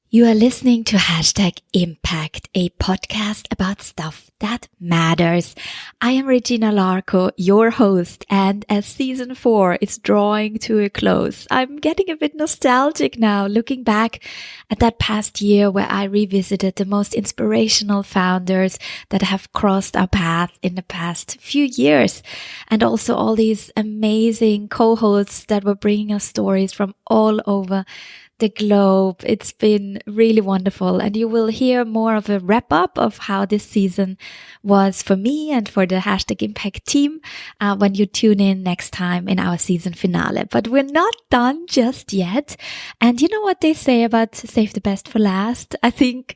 You are listening to Hashtag Impact, a podcast about stuff that matters. I am Regina Larco, your host, and as season 4 is drawing to a close, I'm getting a bit nostalgic now, looking back at that past year where I revisited the most inspirational founders that have crossed our path in the past few years, and also all these amazing co-hosts that were bringing us stories from all over the globe. It's been really wonderful, and you will hear more of a wrap up of how this season was for me and for the Hashtag Impact team when you tune in next time in our season finale. But we're not done just yet. And you know what they say about save the best for last? I think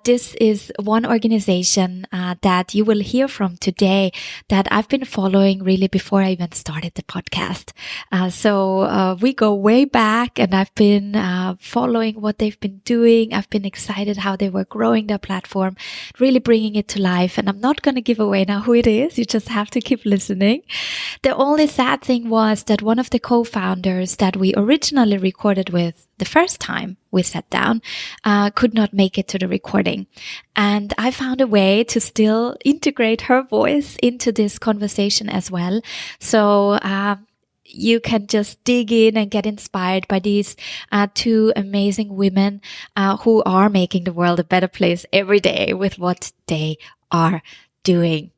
this is one organization that you will hear from today that I've been following really before I even started the podcast. So we go way back, and I've been following what they've been doing. I've been excited how they were growing their platform, really bringing it to life. And I'm not going to give away now who it is. You just have to keep listening. The only sad thing was that one of the co-founders that we originally recorded with the first time we sat down could not make it to the recording. And I found a way to still integrate her voice into this conversation as well. So you can just dig in and get inspired by these two amazing women who are making the world a better place every day with what they are doing.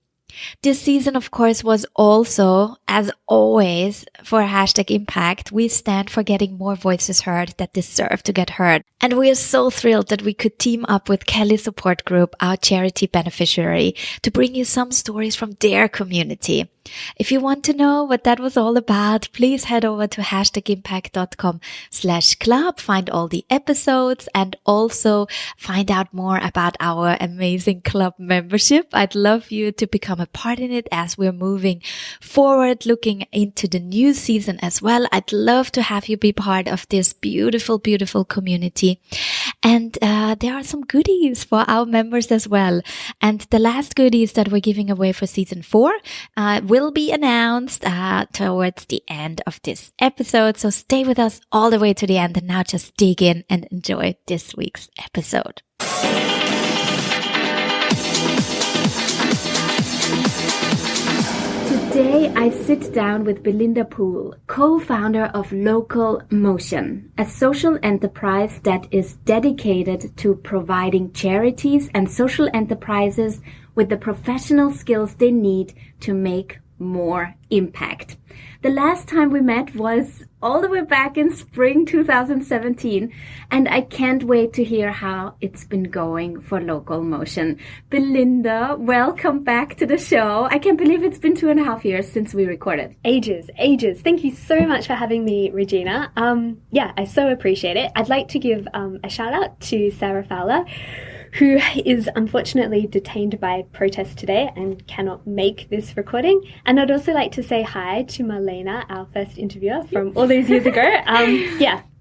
This season, of course, was also, as always, for Hashtag Impact. We stand for getting more voices heard that deserve to get heard. And we are so thrilled that we could team up with Kelly Support Group, our charity beneficiary, to bring you some stories from their community. If you want to know what that was all about, please head over to hashtagimpact.com/club, find all the episodes, and also find out more about our amazing club membership. I'd love you to become a part in it as we're moving forward, looking into the new season as well. I'd love to have you be part of this beautiful, beautiful community. And there are some goodies for our members as well. And the last goodies that we're giving away for season 4 will be announced towards the end of this episode. So stay with us all the way to the end, and now just dig in and enjoy this week's episode. Today, I sit down with Belinda Poole, co-founder of Local Motion, a social enterprise that is dedicated to providing charities and social enterprises with the professional skills they need to make more impact. The last time we met was all the way back in spring 2017, and I can't wait to hear how it's been going for Local Motion. Belinda, welcome back to the show. I can't believe it's been 2.5 years since we recorded. Ages. Thank you so much for having me, Regina. I so appreciate it. I'd like to give a shout out to Sarah Fowler, who is unfortunately detained by protest today and cannot make this recording. And I'd also like to say hi to Marlena, our first interviewer from all those years ago.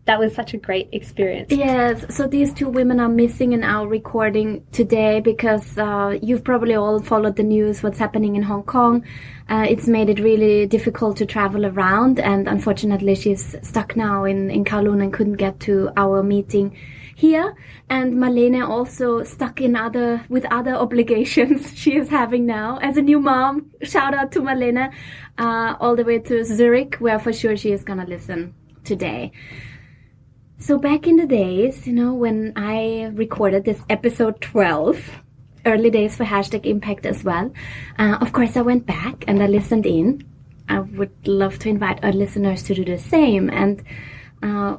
That was such a great experience. Yes, so these two women are missing in our recording today because you've probably all followed the news, what's happening in Hong Kong. It's made it really difficult to travel around, and unfortunately she's stuck now in Kowloon and couldn't get to our meeting here. And Marlene also stuck with other obligations she is having now as a new mom. Shout out to Marlene, all the way to Zurich, where for sure she is gonna listen today. So back in the days, when I recorded this episode 12, early days for Hashtag Impact as well, of course I went back and I listened in. I would love to invite our listeners to do the same. And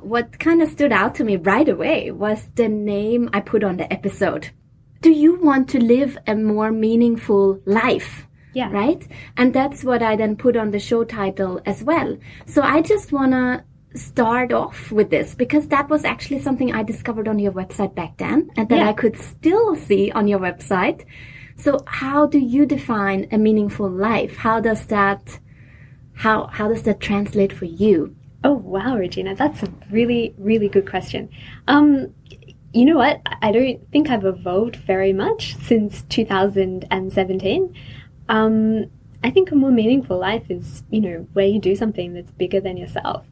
what kind of stood out to me right away was the name I put on the episode. Do you want to live a more meaningful life? Yeah. Right? And that's what I then put on the show title as well. So I just want to start off with this because that was actually something I discovered on your website back then, and that I could still see on your website. So how do you define a meaningful life? How does that translate for you? Oh, wow, Regina, that's a really, really good question. You know what? I don't think I've evolved very much since 2017. I think a more meaningful life is, where you do something that's bigger than yourself,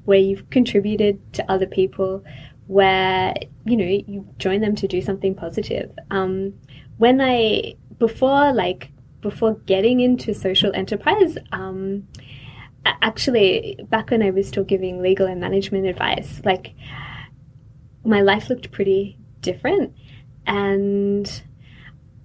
where you've contributed to other people, where, you join them to do something positive. Before getting into social enterprise, actually, back when I was still giving legal and management advice, like, my life looked pretty different. And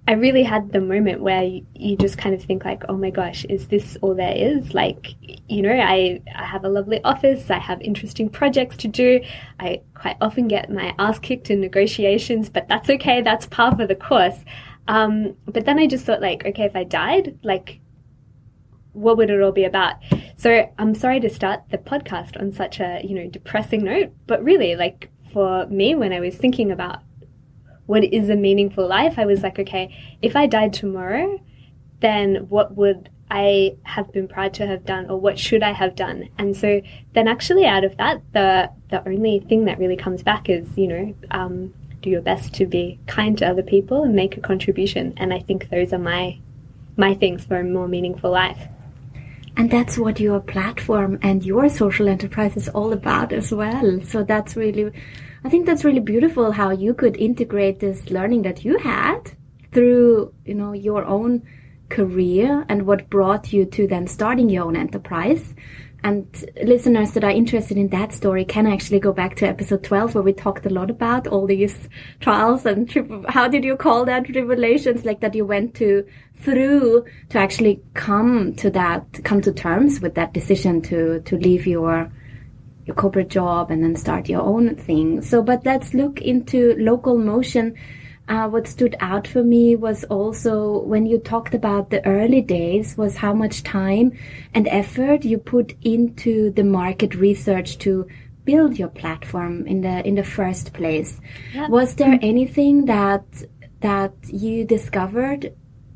I really had the moment where you just kind of think like, oh my gosh, is this all there is? Like, I have a lovely office, I have interesting projects to do, I quite often get my ass kicked in negotiations, but that's okay, that's par for the course. But then I just thought like, okay, if I died, like, what would it all be about? So I'm sorry to start the podcast on such a, depressing note, but really, like, for me, when I was thinking about what is a meaningful life, I was like, okay, if I died tomorrow, then what would I have been proud to have done, or what should I have done? And so then actually out of that, the only thing that really comes back is, do your best to be kind to other people and make a contribution. And I think those are my things for a more meaningful life. And that's what your platform and your social enterprise is all about as well. So I think that's really beautiful how you could integrate this learning that you had through, your own career and what brought you to then starting your own enterprise. And listeners that are interested in that story can actually go back to episode 12, where we talked a lot about all these trials and how did you call that, tribulations, like that you went through to actually come to terms with that decision to leave your corporate job and then start your own thing. So, but let's look into Local Motion. What stood out for me was also when you talked about the early days was how much time and effort you put into the market research to build your platform in the first place. Yeah. Was there anything that you discovered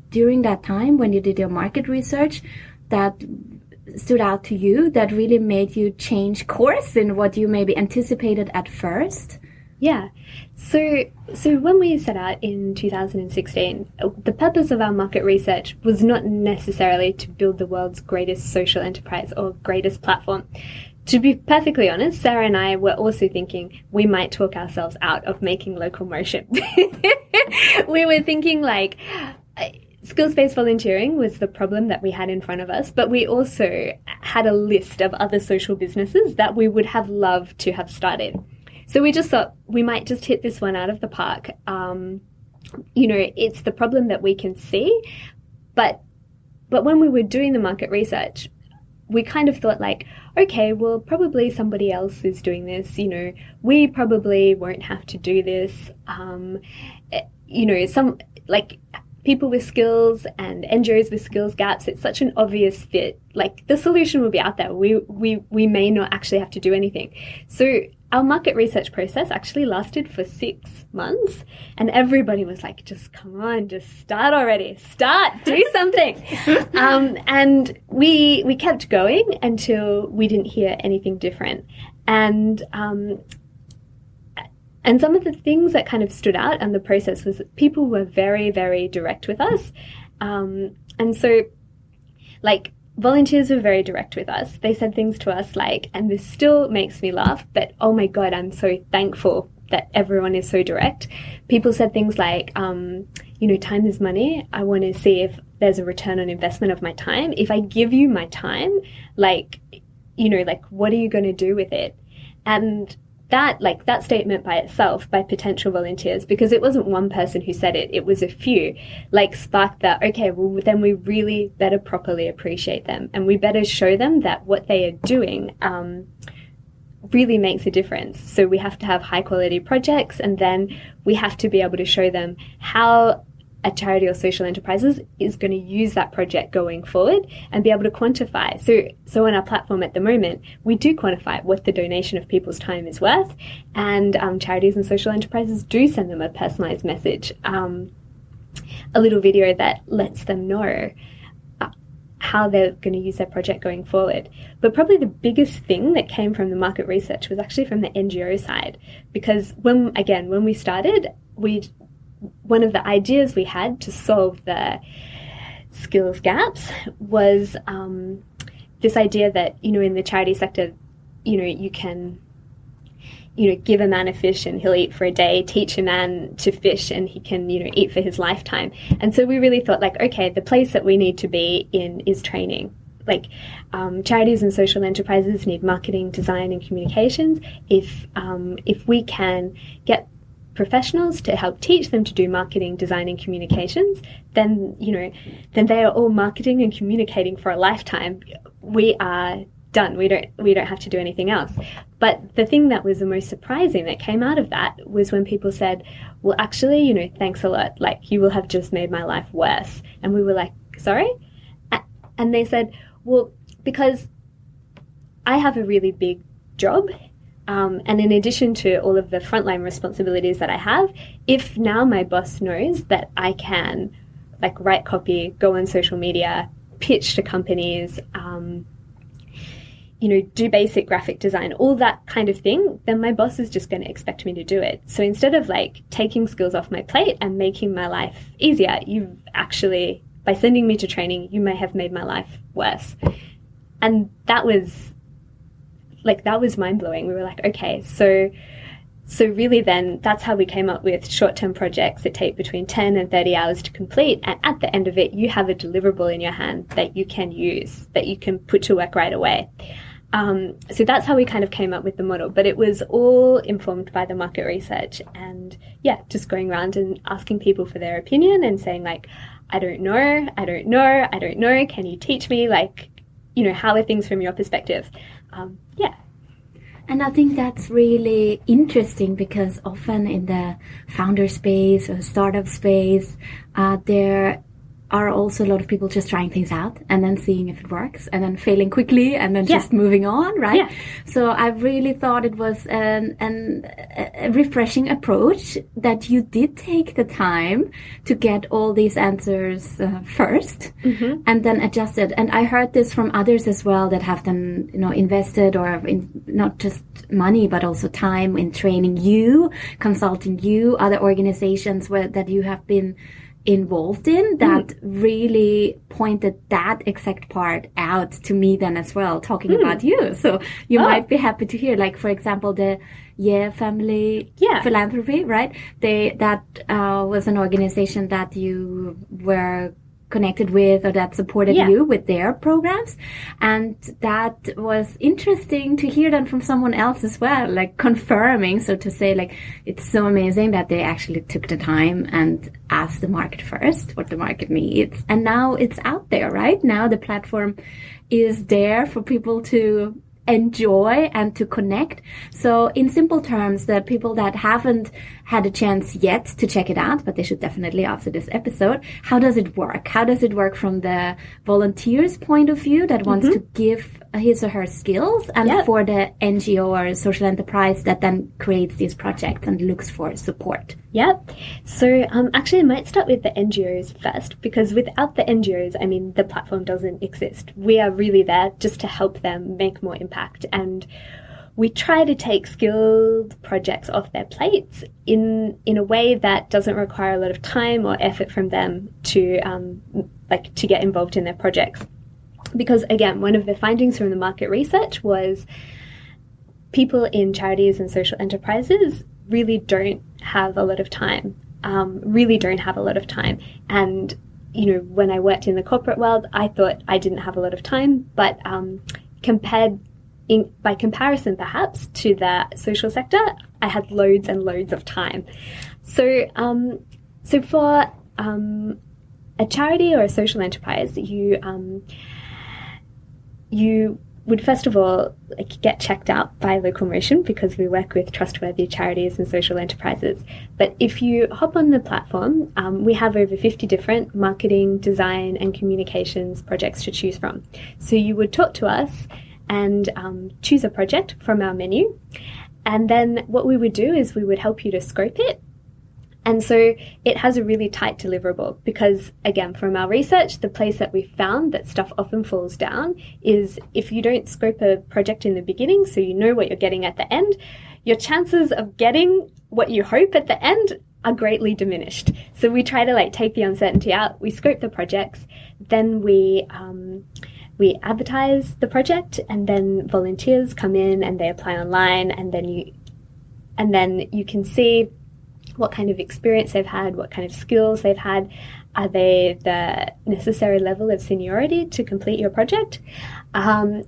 during that time when you did your market research that stood out to you that really made you change course in what you maybe anticipated at first? Yeah. So when we set out in 2016, the purpose of our market research was not necessarily to build the world's greatest social enterprise or greatest platform. To be perfectly honest, Sarah and I were also thinking we might talk ourselves out of making Local Motion. We were thinking like, skills-based volunteering was the problem that we had in front of us, but we also had a list of other social businesses that we would have loved to have started. So we just thought we might just hit this one out of the park. It's the problem that we can see, but when we were doing the market research, we kind of thought like, okay, well, probably somebody else is doing this. We probably won't have to do this. Some like people with skills and NGOs with skills gaps, it's such an obvious fit. Like the solution will be out there. We may not actually have to do anything. So our market research process actually lasted for 6 months, and everybody was like, just come on, just start already. Do something. And we kept going until we didn't hear anything different. And some of the things that kind of stood out in the process was that people were very, very direct with us. And so, like, volunteers were very direct with us. They said things to us like, and this still makes me laugh, but oh my God, I'm so thankful that everyone is so direct. People said things like, time is money. I want to see if there's a return on investment of my time. If I give you my time, what are you going to do with it? And that statement by itself, by potential volunteers, because it wasn't one person who said it, it was a few, sparked that, okay, well, then we really better properly appreciate them, and we better show them that what they are doing really makes a difference. So we have to have high quality projects, and then we have to be able to show them how a charity or social enterprises is going to use that project going forward and be able to quantify. So on our platform at the moment, we do quantify what the donation of people's time is worth, and charities and social enterprises do send them a personalized message, a little video that lets them know how they're going to use their project going forward. But probably the biggest thing that came from the market research was actually from the NGO side, because when we started, one of the ideas we had to solve the skills gaps was this idea that, in the charity sector, you can give a man a fish and he'll eat for a day, teach a man to fish and he can, eat for his lifetime. And so we really thought like, okay, the place that we need to be in is training. Like charities and social enterprises need marketing, design, and communications. If we can get professionals to help teach them to do marketing, design, and communications, then they are all marketing and communicating for a lifetime. We are done. We don't have to do anything else. But the thing that was the most surprising that came out of that was when people said, well, actually, thanks a lot. Like, you will have just made my life worse. And we were like, sorry? And they said, well, because I have a really big job. And in addition to all of the frontline responsibilities that I have, if now my boss knows that I can like write copy, go on social media, pitch to companies, do basic graphic design, all that kind of thing, then my boss is just going to expect me to do it. So instead of like taking skills off my plate and making my life easier, you've actually, by sending me to training, you may have made my life worse. And that was mind-blowing. We were like, okay, so really then that's how we came up with short-term projects that take between 10 and 30 hours to complete. And at the end of it, you have a deliverable in your hand that you can use, that you can put to work right away. So that's how we kind of came up with the model. But it was all informed by the market research and, just going around and asking people for their opinion and saying like, I don't know. Can you teach me? Like, how are things from your perspective? And I think that's really interesting because often in the founder space or startup space, there are also a lot of people just trying things out and then seeing if it works and then failing quickly and then just moving on, right? Yeah. So I really thought it was a refreshing approach that you did take the time to get all these answers first and then adjusted. And I heard this from others as well that have then, invested or in not just money, but also time in training you, consulting you, other organizations that you have been involved in that really pointed that exact part out to me then as well, talking about you. So you might be happy to hear, like, for example, the Family Philanthropy, right? That was an organization that you were connected with or that supported you with their programs. And that was interesting to hear that from someone else as well, like confirming, so to say, like, it's so amazing that they actually took the time and asked the market first what the market needs. And now it's out there, right? Now the platform is there for people to enjoy and to connect. So in simple terms, the people that haven't had a chance yet to check it out, but they should definitely after this episode, how does it work? How does it work from the volunteer's point of view that wants to give his or her skills, and for the NGO or social enterprise that then creates these projects and looks for support? So actually I might start with the NGOs first, because without the NGOs, I mean, the platform doesn't exist. We are really there just to help them make more impact, and we try to take skilled projects off their plates in a way that doesn't require a lot of time or effort from them to get involved in their projects. Because again, one of the findings from the market research was people in charities and social enterprises really don't have a lot of time, And, when I worked in the corporate world, I thought I didn't have a lot of time, but by comparison, perhaps, to the social sector, I had loads and loads of time. So for a charity or a social enterprise, you would first of all get checked out by Local Motion, because we work with trustworthy charities and social enterprises. But if you hop on the platform, we have over 50 different marketing, design, and communications projects to choose from. So you would talk to us and choose a project from our menu. And then what we would do is we would help you to scope it. And so it has a really tight deliverable, because, again, from our research, the place that we found that stuff often falls down is if you don't scope a project in the beginning, so you know what you're getting at the end, your chances of getting what you hope at the end are greatly diminished. So we try to take the uncertainty out. We scope the projects, then we advertise the project, and then volunteers come in and they apply online, and then And then you can see what kind of experience they've had, what kind of skills they've had. Are they the necessary level of seniority to complete your project? And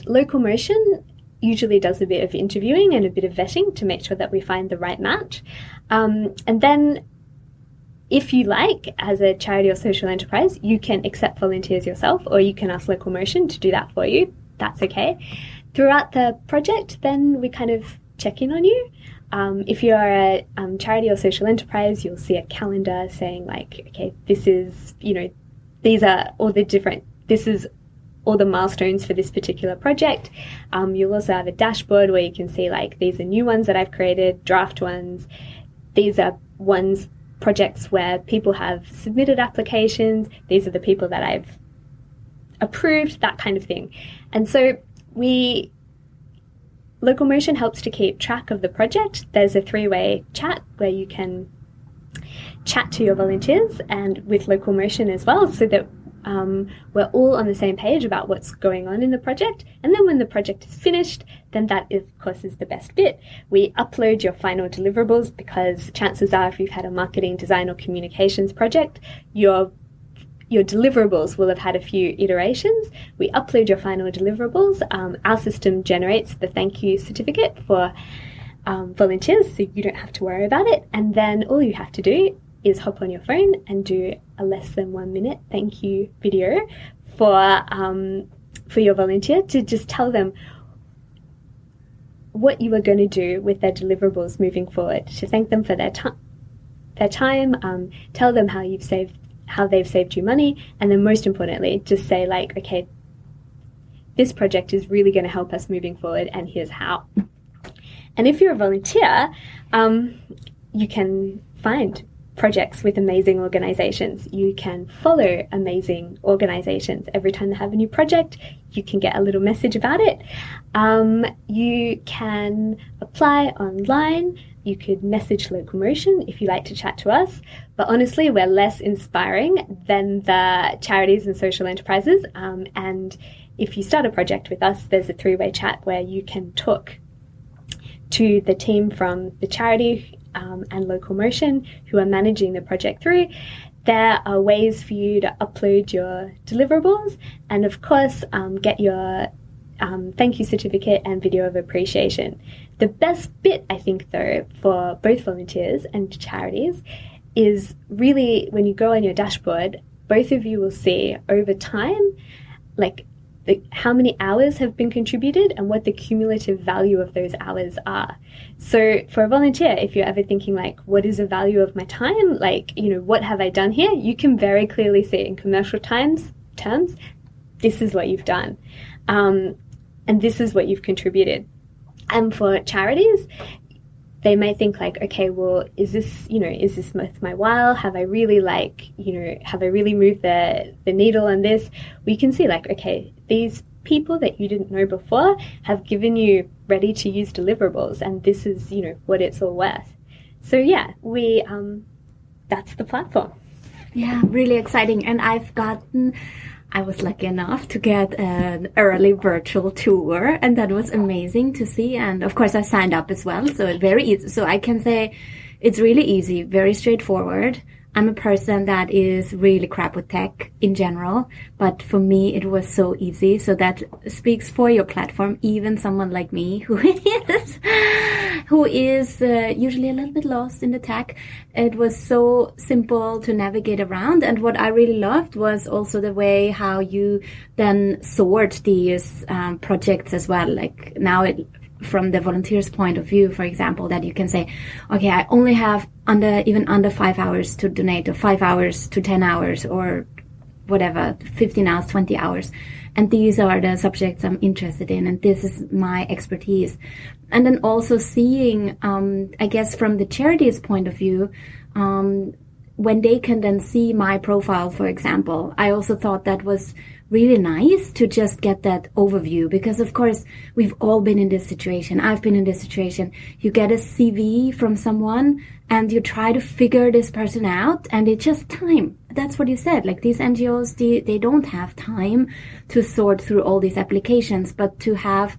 Locomotion usually does a bit of interviewing and a bit of vetting to make sure that we find the right match. And then if you like, as a charity or social enterprise, you can accept volunteers yourself, or you can ask Locomotion to do that for you. That's okay. Throughout the project, then we kind of check in on you. If you're a charity or social enterprise, you'll see a calendar saying like, okay, this is, these are all this is all the milestones for this particular project. You'll also have a dashboard where you can see like, these are new ones that I've created, draft ones. These are projects where people have submitted applications. These are the people that I've approved, that kind of thing. And so Locomotion helps to keep track of the project. There's a 3-way chat where you can chat to your volunteers and with Locomotion as well, so that we're all on the same page about what's going on in the project. And then when the project is finished, then that, of course, is the best bit. We upload your final deliverables, because chances are if you've had a marketing, design or communications project, your deliverables will have had a few iterations. We upload your final deliverables. Our system generates the thank you certificate for volunteers, so you don't have to worry about it. And then all you have to do is hop on your phone and do a less than 1 minute thank you video for your volunteer, to just tell them what you are going to do with their deliverables moving forward, to thank them for their time, tell them how they've saved you money, and then most importantly, just say like, okay, this project is really going to help us moving forward, and here's how. And if you're a volunteer, you can find projects with amazing organizations. You can follow amazing organizations. Every time they have a new project, you can get a little message about it. You can apply online. You could message Locomotion if you like to chat to us. But honestly, we're less inspiring than the charities and social enterprises. And if you start a project with us, there's a 3-way chat where you can talk to the team from the charity and Locomotion who are managing the project through. There are ways for you to upload your deliverables and, of course, get your thank you certificate and video of appreciation. The best bit, I think, though, for both volunteers and charities is really when you go on your dashboard, both of you will see over time, like how many hours have been contributed and what the cumulative value of those hours are. So for a volunteer, if you're ever thinking like, what is the value of my time? Like, what have I done here? You can very clearly see in commercial terms, this is what you've done. And this is what you've contributed. And for charities, they may think like, okay, well, is this worth my while? Have I really moved the needle on this? We can see like, okay, these people that you didn't know before have given you ready to use deliverables, and this is, what it's all worth. So yeah, that's the platform. Yeah, really exciting. And I was lucky enough to get an early virtual tour, and that was amazing to see. And of course I signed up as well, so it's very easy. So I can say it's really easy, very straightforward. I'm a person that is really crap with tech in general, but for me it was so easy. So that speaks for your platform. Even someone like me who is usually a little bit lost in the tech, it was so simple to navigate around. And what I really loved was also the way how you then sort these projects as well. Like now from the volunteer's point of view, for example, that you can say, okay, I only have under 5 hours to donate, or 5 hours to 10 hours, or whatever, 15 hours, 20 hours. And these are the subjects I'm interested in, and this is my expertise. And then also seeing, I guess from the charity's point of view, when they can then see my profile, for example, I also thought that was really nice to just get that overview, because of course we've all been in this situation. I've been in this situation. You get a CV from someone and you try to figure this person out, and it's just time. That's what you said. Like these NGOs, they don't have time to sort through all these applications, but to have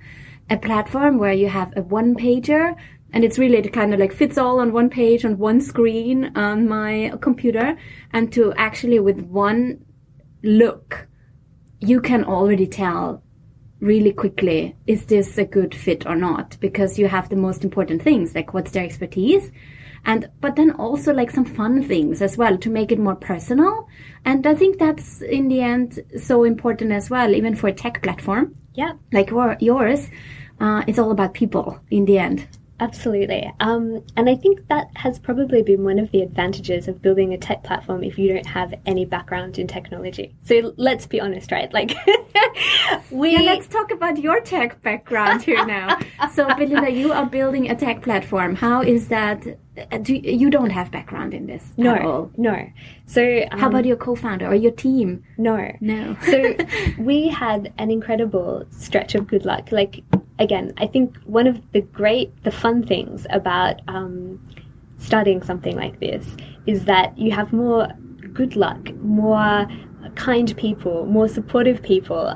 a platform where you have a one-pager And it's really, it kind of like fits all on one page, on one screen on my computer. And to actually, with one look, you can already tell really quickly, is this a good fit or not? Because you have the most important things, like what's their expertise, but then also like some fun things as well to make it more personal. And I think that's in the end so important as well, even for a tech platform. Yeah. Like yours, it's all about people in the end. Absolutely. And I think that has probably been one of the advantages of building a tech platform if you don't have any background in technology. So let's be honest, right? Like, let's talk about your tech background here now. So, Belinda, you are building a tech platform. How is that? You don't have background in this at all? No. So how about your co-founder or your team? No. So we had an incredible stretch of good luck. Like, again, I think one of the fun things about starting something like this is that you have more good luck, more kind people, more supportive people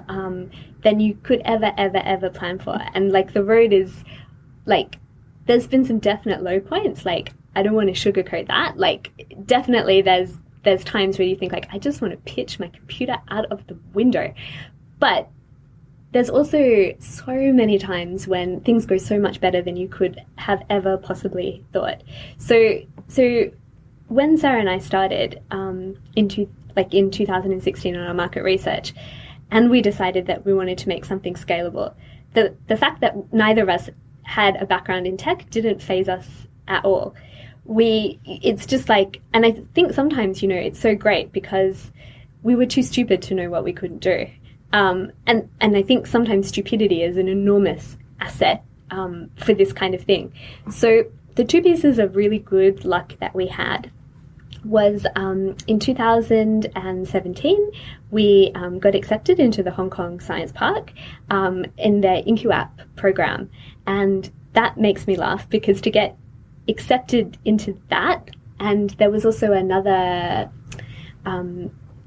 than you could ever plan for. And like the road is like, there's been some definite low points. Like, I don't want to sugarcoat that. Like, definitely there's times where you think like, I just want to pitch my computer out of the window. But there's also so many times when things go so much better than you could have ever possibly thought. So when Sarah and I started in 2016 on our market research, and we decided that we wanted to make something scalable, the fact that neither of us had a background in tech didn't faze us at all. It's just like, and I think sometimes, it's so great because we were too stupid to know what we couldn't do. And I think sometimes stupidity is an enormous asset for this kind of thing. So the two pieces of really good luck that we had was in 2017, we got accepted into the Hong Kong Science Park in their IncuApp program. And that makes me laugh because to get accepted into that, and there was also another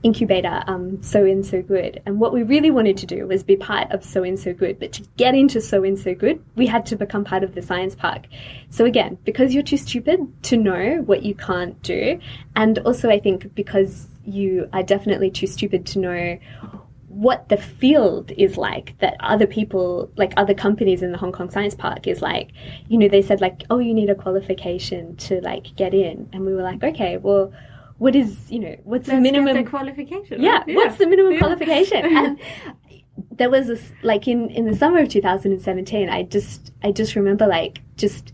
incubator, So In So Good. And what we really wanted to do was be part of So In So Good. But to get into So In So Good, we had to become part of the Science Park. So again, because you're too stupid to know what you can't do, and also I think because you are definitely too stupid to know what the field is like, that other people, like other companies in the Hong Kong Science Park is like, they said like, oh, you need a qualification to like get in. And we were like, okay, well, what is, what's the minimum get the qualification? Yeah, right? What's the minimum qualification? And there was this, like in the summer of 2017, I just remember just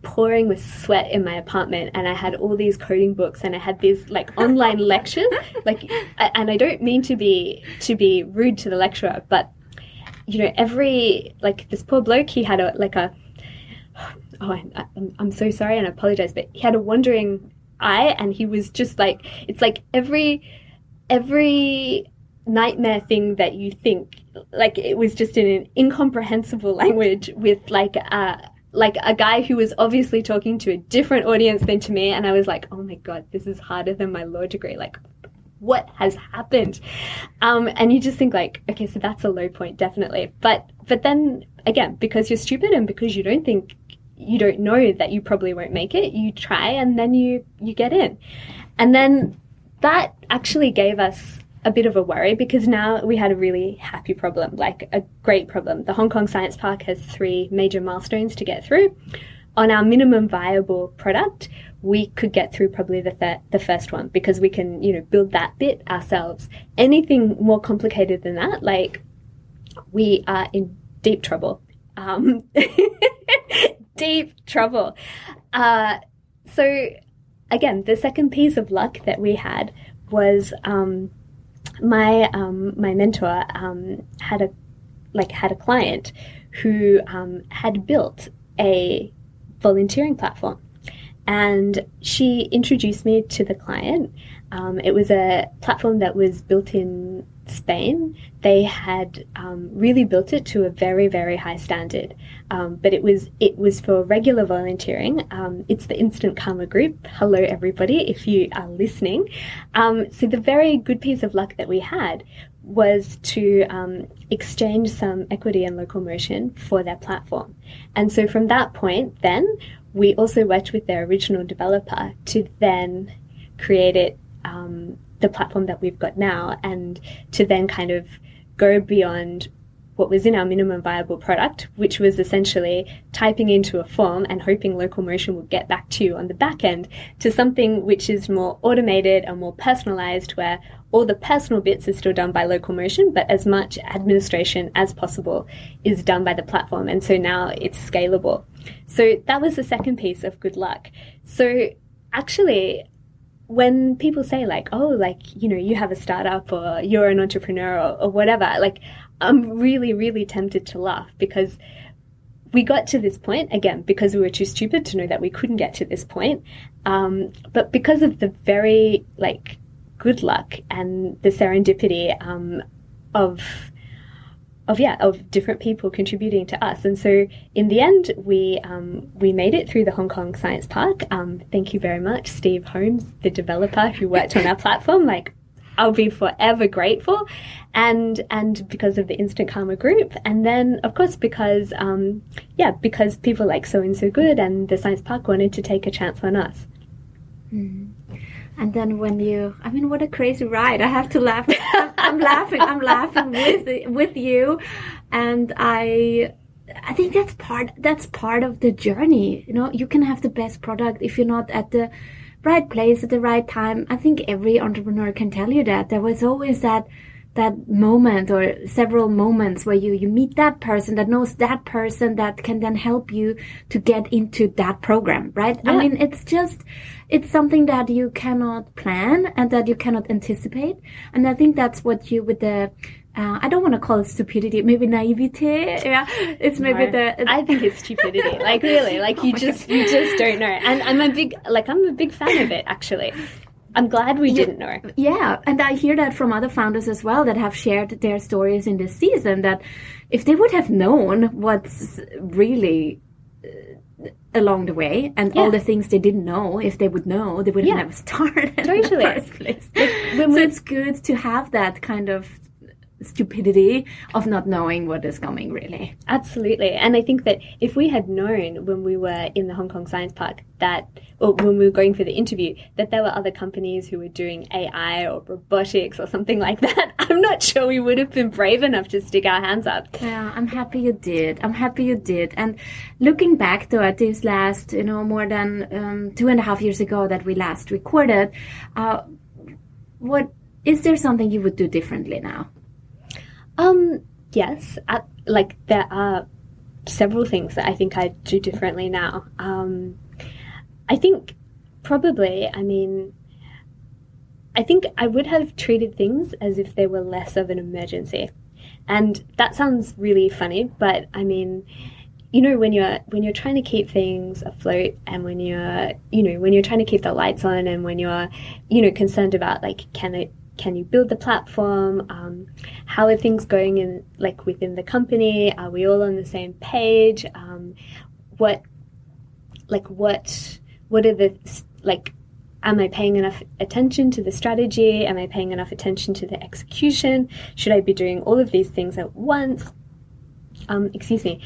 pouring with sweat in my apartment, and I had all these coding books, and I had these like online lectures, and I don't mean to be rude to the lecturer, but every this poor bloke, he had I'm so sorry and I apologize, but he had a wandering eye, and he was just like, it's like every nightmare thing that you think, like it was just in an incomprehensible language with like a guy who was obviously talking to a different audience than to me. And I was like, oh my God, this is harder than my law degree. Like, what has happened? And you just think like, okay, so that's a low point, definitely. But then again, because you're stupid and because you don't know that you probably won't make it, you try and then you get in. And then that actually gave us a bit of a worry, because now we had a really happy problem, like a great problem. The Hong Kong Science Park has 3 major milestones to get through. On our minimum viable product, we could get through probably the first one, because we can, build that bit ourselves. Anything more complicated than that, like, we are in deep trouble. Deep trouble. So again, the second piece of luck that we had was my mentor had a client who had built a volunteering platform, and she introduced me to the client. It was a platform that was built in Spain. They had really built it to a very, very high standard, but it was for regular volunteering. It's the Instant Karma Group. Hello, everybody, if you are listening. So the very good piece of luck that we had was to exchange some equity and locomotion for their platform. And so from that point, then we also worked with their original developer to then create it, the platform that we've got now, and to then kind of go beyond what was in our minimum viable product, which was essentially typing into a form and hoping locomotion would get back to you on the back end, to something which is more automated and more personalized, where all the personal bits are still done by locomotion, but as much administration as possible is done by the platform. And so now it's scalable. So that was the second piece of good luck. So actually, when people say like, oh, like, you know, you have a startup or you're an entrepreneur or whatever, like, I'm really, really tempted to laugh, because we got to this point, again, because we were too stupid to know that we couldn't get to this point. But because of the very, like, good luck and the serendipity of different people contributing to us. And so in the end, we made it through the Hong Kong Science Park. Thank you very much, Steve Holmes, the developer who worked on our platform. Like, I'll be forever grateful. And because of the Instant Karma group. And then, of course, because people like So and So Good and the Science Park wanted to take a chance on us. Mm. And then what a crazy ride. I have to laugh. I'm laughing with you. And I think that's part of the journey. You know, you can have the best product if you're not at the right place at the right time. I think every entrepreneur can tell you that. There was always that moment or several moments where you meet that person that knows that person that can then help you to get into that program, right? Yeah. I mean, it's something that you cannot plan and that you cannot anticipate. And I think that's what you, with the, I don't want to call it stupidity, maybe naivete. Yeah, it's maybe I think it's stupidity. Like, really, like you just don't know. And I'm a big fan of it, actually. I'm glad we didn't know. Yeah, and I hear that from other founders as well that have shared their stories in this season, that if they would have known what's really along the way and all the things they didn't know, if they would know, they would have never started in the first place. So it's good to have that kind of stupidity of not knowing what is coming, really. Absolutely. And I think that if we had known when we were in the Hong Kong Science Park or when we were going for the interview, that there were other companies who were doing AI or robotics or something like that, I'm not sure we would have been brave enough to stick our hands up. Yeah, I'm happy you did. And looking back though at this last, more than 2.5 years ago that we last recorded, what is there something you would do differently now? Yes, there are several things that I think I'd do differently now. I think probably, I think I would have treated things as if they were less of an emergency. And that sounds really funny, but when you're trying to keep things afloat, and when you're trying to keep the lights on, and when you're, concerned about can you build the platform? How are things going within the company? Are we all on the same page? What are the, am I paying enough attention to the strategy? Am I paying enough attention to the execution? Should I be doing all of these things at once? It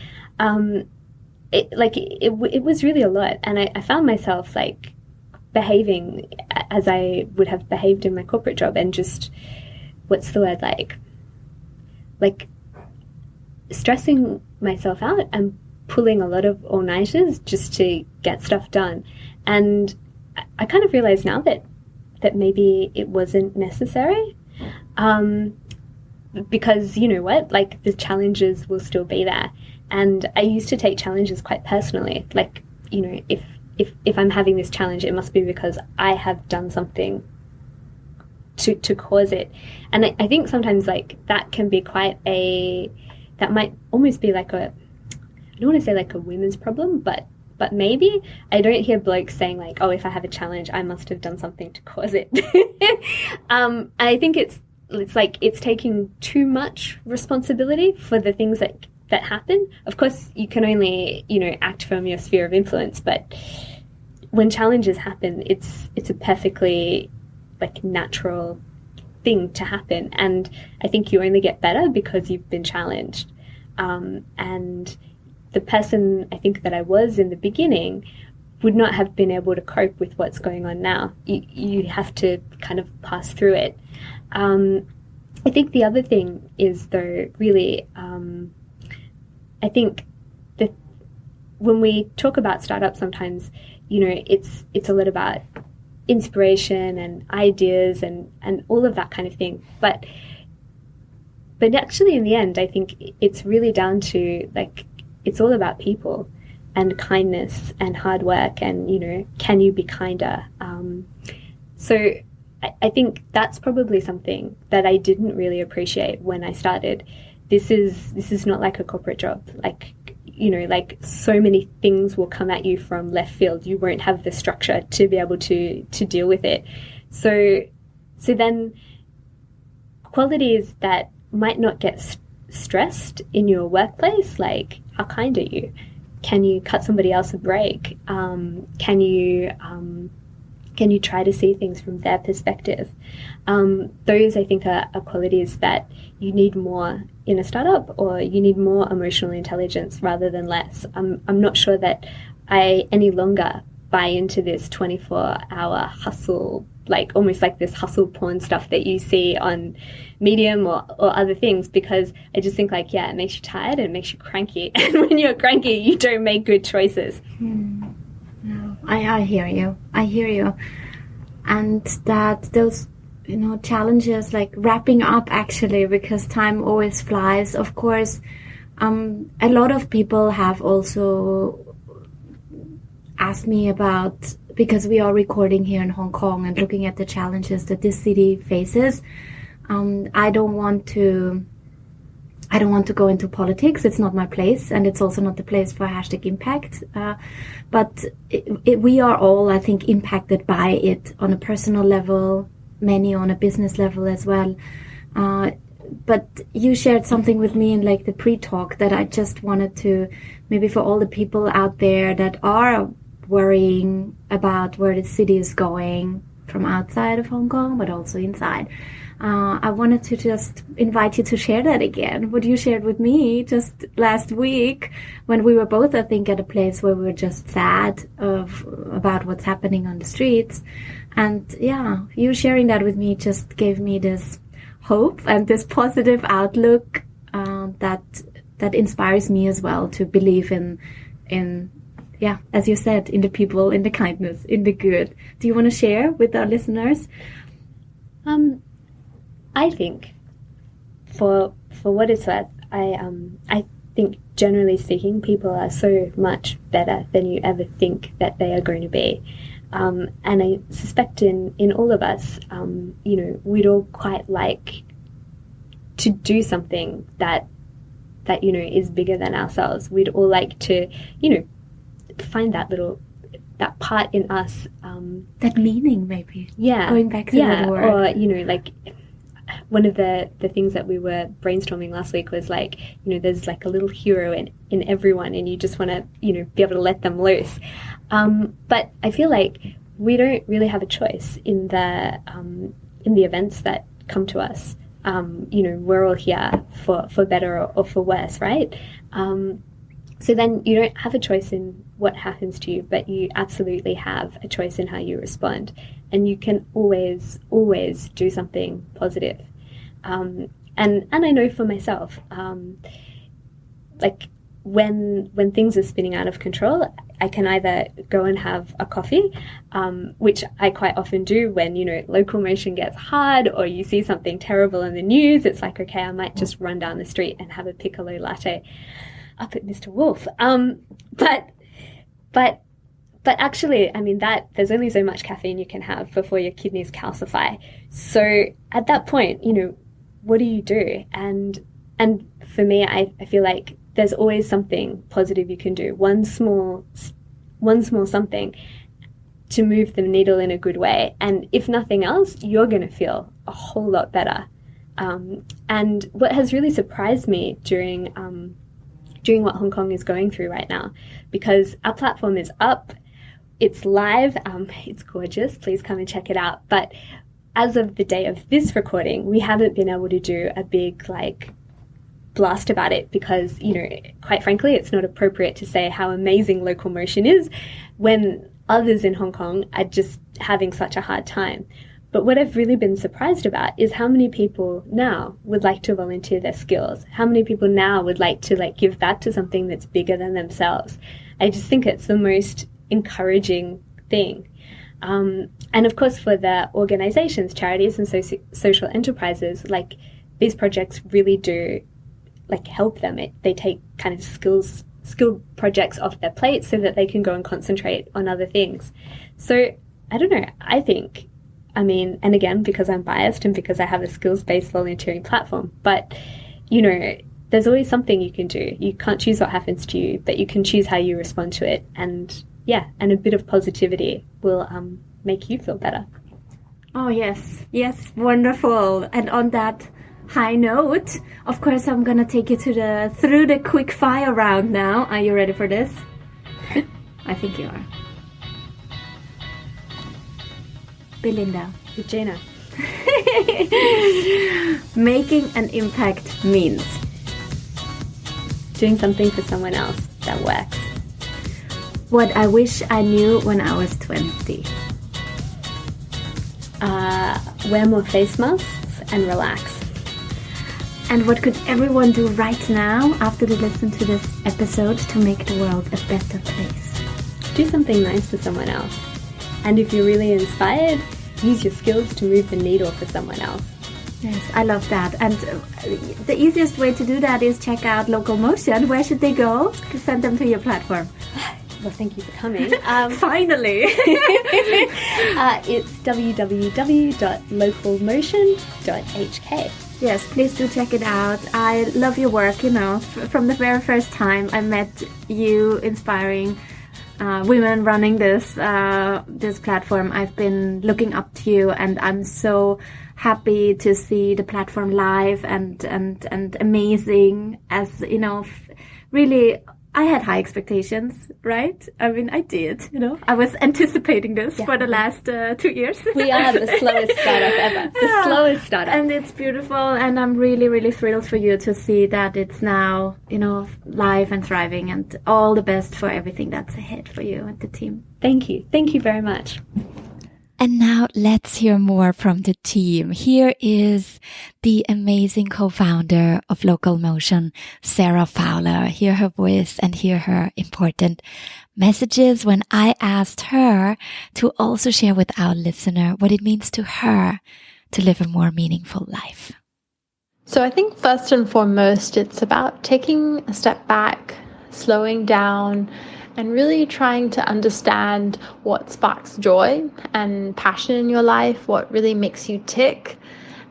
was really a lot. And I found myself behaving as I would have behaved in my corporate job, and just, what's the word, stressing myself out and pulling a lot of all-nighters just to get stuff done. And I kind of realize now that maybe it wasn't necessary, because you know what, the challenges will still be there. And I used to take challenges quite personally, if I'm having this challenge, it must be because I have done something to cause it. And I think sometimes that can be that might almost be I don't want to say a women's problem, but maybe I don't hear blokes saying oh, if I have a challenge, I must have done something to cause it. I think it's taking too much responsibility for the things that happen. Of course, you can only, act from your sphere of influence, but when challenges happen, it's a perfectly natural thing to happen. And I think you only get better because you've been challenged. And the person I think that I was in the beginning would not have been able to cope with what's going on now. You have to kind of pass through it. I think the other thing is, though, really, I think that when we talk about startups, sometimes, it's a lot about inspiration and ideas and all of that kind of thing. But actually, in the end, I think it's really down to, it's all about people and kindness and hard work and, can you be kinder? So I think that's probably something that I didn't really appreciate when I started. This is not like a corporate job. So many things will come at you from left field. You won't have the structure to be able to deal with it. So then qualities that might not get stressed in your workplace, like how kind are you? Can you cut somebody else a break? Can you try to see things from their perspective? Those, I think, are qualities that you need more in a startup, or you need more emotional intelligence rather than less. I'm not sure that I any longer buy into this 24-hour hustle, almost like this hustle porn stuff that you see on Medium or other things, because I just think it makes you tired and it makes you cranky. And when you're cranky, you don't make good choices. No, I hear you. And that those, challenges, wrapping up actually, because time always flies. Of course, a lot of people have also asked me about, because we are recording here in Hong Kong and looking at the challenges that this city faces. I don't want to go into politics. It's not my place, and it's also not the place for #impact. But we are all, I think, impacted by it on a personal level, many on a business level as well. But you shared something with me in the pre-talk that I just wanted to, maybe for all the people out there that are worrying about where the city is going from outside of Hong Kong, but also inside. I wanted to just invite you to share that again, what you shared with me just last week, when we were both, I think, at a place where we were just sad about what's happening on the streets. And you sharing that with me just gave me this hope and this positive outlook that inspires me as well to believe in, as you said, in the people, in the kindness, in the good. Do you want to share with our listeners? I think, for what it's worth, I think generally speaking, people are so much better than you ever think that they are going to be. And I suspect in all of us, we'd all quite like to do something that is bigger than ourselves. We'd all like to, find that part in us. That meaning, maybe. Yeah. Going back to that word. Or, one of the things that we were brainstorming last week was there's a little hero in everyone, and you just want to, be able to let them loose. But I feel like we don't really have a choice in the events that come to us. We're all here for better or for worse, right? So then you don't have a choice in what happens to you, but you absolutely have a choice in how you respond. And you can always, always do something positive. And I know for myself, when things are spinning out of control, I can either go and have a coffee, which I quite often do when, local motion gets hard or you see something terrible in the news. It's okay, I might just run down the street and have a piccolo latte up at Mr. Wolf. But actually, that there's only so much caffeine you can have before your kidneys calcify. So at that point, what do you do? And for me, I feel like there's always something positive you can do. One small something to move the needle in a good way. And if nothing else, you're going to feel a whole lot better. And what has really surprised me during what Hong Kong is going through right now, because our platform is up, it's live, it's gorgeous, please come and check it out. But as of the day of this recording, we haven't been able to do a big like blast about it because, you know, quite frankly, it's not appropriate to say how amazing local motion is when others in Hong Kong are just having such a hard time. But what I've really been surprised about is how many people now would like to volunteer their skills. How many people now would like to like give back to something that's bigger than themselves. I just think it's the most encouraging thing. And of course, for the organizations, charities and social enterprises, like these projects really do like help them. They take kind of skilled projects off their plate so that they can go and concentrate on other things. So I don't know, I mean, and again, because I'm biased and because I have a skills-based volunteering platform, but you know, there's always something you can do. You can't choose what happens to you, but you can choose how you respond to it. And yeah, and a bit of positivity will make you feel better. Oh, yes. Yes, wonderful. And on that high note, of course, I'm going to take you through the quick fire round now. Are you ready for this? I think you are. Belinda. Regina. Making an impact means doing something for someone else that works. What I wish I knew when I was 20. Wear more face masks and relax. And what could everyone do right now after they listen to this episode to make the world a better place? Do something nice for someone else. And if you're really inspired, use your skills to move the needle for someone else. Yes, I love that. And the easiest way to do that is check out Local Motion. Where should they go to send them to your platform? Well, thank you for coming. Finally! It's www.localmotion.hk. Yes, please do check it out. I love your work, you know. From the very first time I met you inspiring women running this platform, I've been looking up to you, and I'm so happy to see the platform live and amazing. As you know, really, I had high expectations, right? I mean, I did, you know. I was anticipating this for the last 2 years. We are the slowest startup ever. The slowest startup. And it's beautiful, and I'm really, really thrilled for you to see that it's now, you know, live and thriving, and all the best for everything that's ahead for you and the team. Thank you. Thank you very much. And now let's hear more from the team. Here is the amazing co-founder of Local Motion, Sarah Fowler. Hear her voice and hear her important messages when I asked her to also share with our listener what it means to her to live a more meaningful life. So I think first and foremost, it's about taking a step back, slowing down, and really trying to understand what sparks joy and passion in your life, what really makes you tick.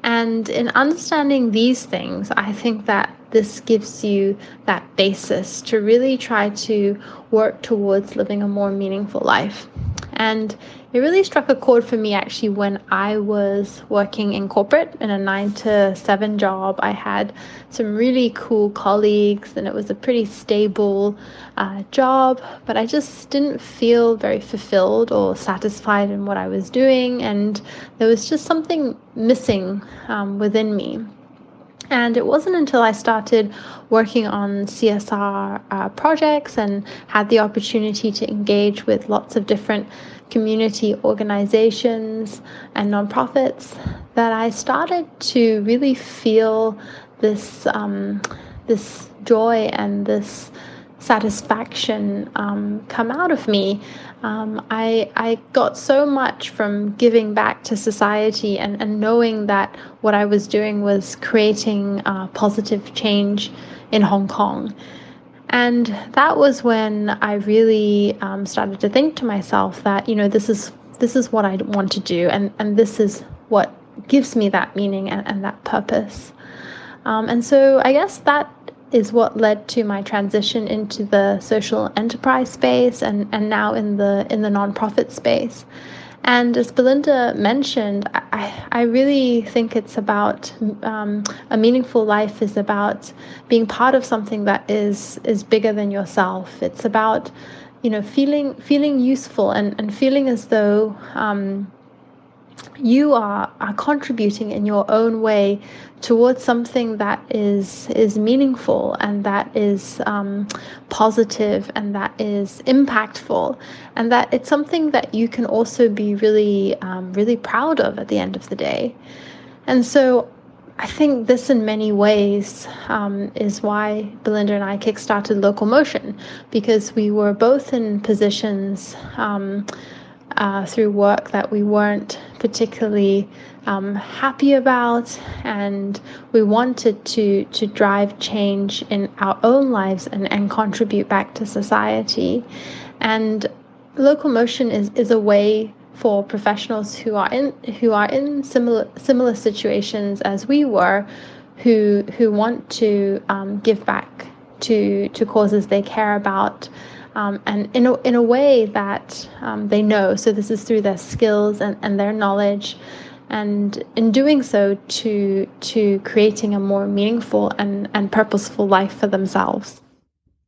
And in understanding these things, I think that this gives you that basis to really try to work towards living a more meaningful life. And it really struck a chord for me actually when I was working in corporate in a 9-to-7 job. I had some really cool colleagues and it was a pretty stable job, but I just didn't feel very fulfilled or satisfied in what I was doing, and there was just something missing within me. And it wasn't until I started working on CSR projects and had the opportunity to engage with lots of different community organizations and nonprofits that I started to really feel this this joy and this satisfaction come out of me. I got so much from giving back to society and knowing that what I was doing was creating positive change in Hong Kong. And that was when I really started to think to myself that, you know, this is what I want to do, and this is what gives me that meaning and that purpose. And so I guess that is what led to my transition into the social enterprise space and now in the nonprofit space. And as Belinda mentioned, I really think it's about a meaningful life is about being part of something that is bigger than yourself. It's about, you know, feeling useful and feeling as though you are contributing in your own way towards something that is meaningful and that is positive and that is impactful, and that it's something that you can also be really proud of at the end of the day. And so I think this in many ways is why Belinda and I kickstarted Local Motion, because we were both in positions through work that we weren't particularly happy about, and we wanted to drive change in our own lives and contribute back to society. And Local Motion is a way for professionals who are in similar situations as we were, who want to give back to causes they care about, and in a way that they know. So this is through their skills and their knowledge, and in doing so to creating a more meaningful and purposeful life for themselves.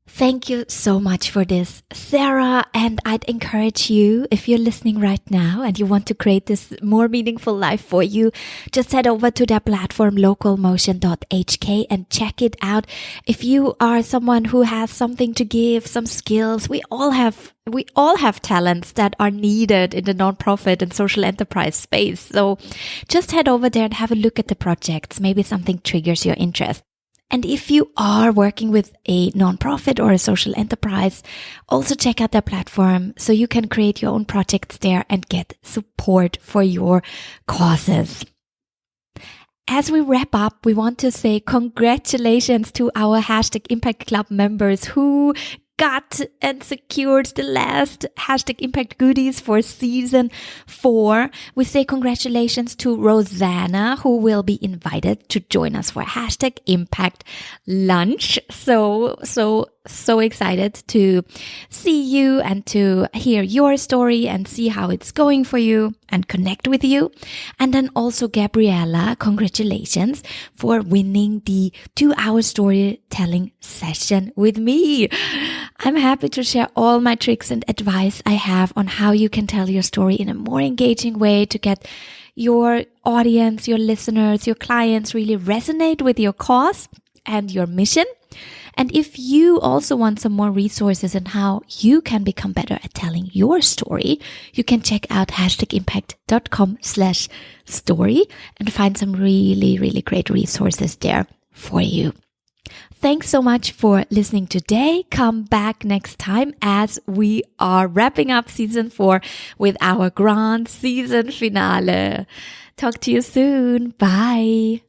Thank you so much for this, Sarah. And I'd encourage you, if you're listening right now and you want to create this more meaningful life for you, just head over to their platform, localmotion.hk, and check it out. If you are someone who has something to give, some skills, we all have talents that are needed in the nonprofit and social enterprise space. So just head over there and have a look at the projects. Maybe something triggers your interest. And if you are working with a nonprofit or a social enterprise, also check out their platform so you can create your own projects there and get support for your causes. As we wrap up, we want to say congratulations to our #Impact Club members who got and secured the last #Impact goodies for season 4. We say congratulations to Rosanna, who will be invited to join us for #Impact lunch. So excited to see you and to hear your story and see how it's going for you and connect with you. And then also Gabriella, congratulations for winning the 2-hour storytelling session with me. I'm happy to share all my tricks and advice I have on how you can tell your story in a more engaging way to get your audience, your listeners, your clients really resonate with your cause and your mission. And if you also want some more resources on how you can become better at telling your story, you can check out #impact.com/story and find some really, really great resources there for you. Thanks so much for listening today. Come back next time as we are wrapping up season 4 with our grand season finale. Talk to you soon. Bye.